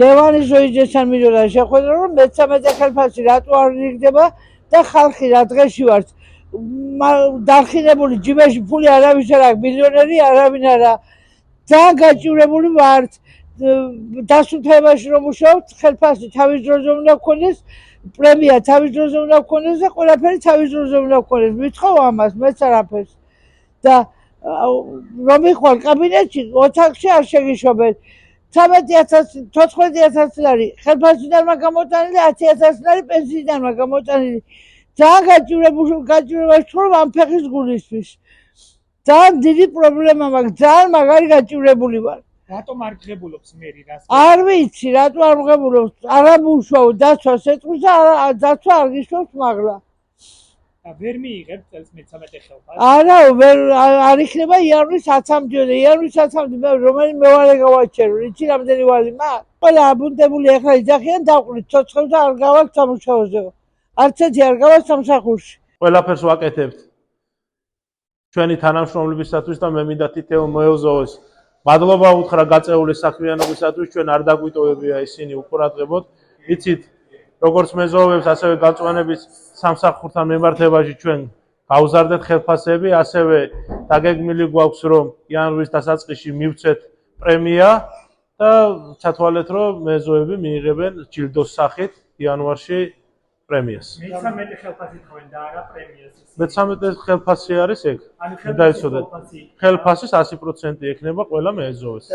ლევანი ჟოიძესთან მინდოდა შეხვედრა, რომ მე-13 ხელფასი რატო არ რიგდება და ხალხი რა დღეში ვართ დახინებული ჯიბეში ფული არავის არ აქვს, მილიონერი არავინ არა. ძალიან გაჭირებული ვართ. დასუფთავებაში რომ მუშაობთ, ხელფასი თავის დროზე უნდა გქონდეს, პრემია თავის დროზე უნდა გქონდეს და ყველაფერი თავის დროზე უნდა გქონდეს. მითხოვ ამას, მეც არაფერს. და რომ მიხვალ კაბინეტში, ოთახში არ შეგიშვებენ. 14,000 ლარი ხელფასიდანმა გამოტანილი, 10,000 ლარი პენსიიდანმა გამოტანილი. ძალიან გაჭირებაში ვარ ამ ფეხის გულისთვის. ძალიან დიდი პრობლემა მაქვს, ძალიან მაგარი გაჭირებული ვარ. რატომ არ ღებულობს მერი რას? არ ვიცი, რატო არ ღებულობს, არა მუშაობ, დაცვას ეტყვის და დაცვა არ გიშვებს მაგლა. და ვერ მიიღებ წელს მე-13 ხელფასს? არა, არ იქნება იანვრის 10-მდე, იანვრის 10-მდე რომელი მე ვარ გავაჩერო, იცი რამდენი ვარი მაქვს? ყველა აბუნტებული ახლა იძახიან დავყვრით ცოცხლებს და არ გავალთ სამუშაოზე. არც ერთი არ გავალთ სამსახურში. ყველაფერს ვაკეთებთ ჩვენი თანამშრომლებისათვის და მე მინდა თითოეულ მოეუზოვოს მადლობა უთხრა გაწეული საქმიანობისათვის, ჩვენ არ დაგვიტოვებია ისინი უყურადღებოთ. იცით, როგორც მეზობლებს, ასევე გამწვანების სამსახურთან მიმართებაში ჩვენ გავზარდეთ ხელფასები, ასევე დაგეგმილი გვაქვს, რომ იანვრის დასაწყისში მივცეთ პრემია და ჩათვალეთ, რომ მეზობლები მიიღებენ ჯილდოს სახით იანვარში პრემიას. მე-13 ხელფასი თქვენ და არა პრემიას. მე-13 ხელფასი არის ეგ. ანუ დაიცოდეთ. ხელფასის 100% ექნება ყველა მეზობელს.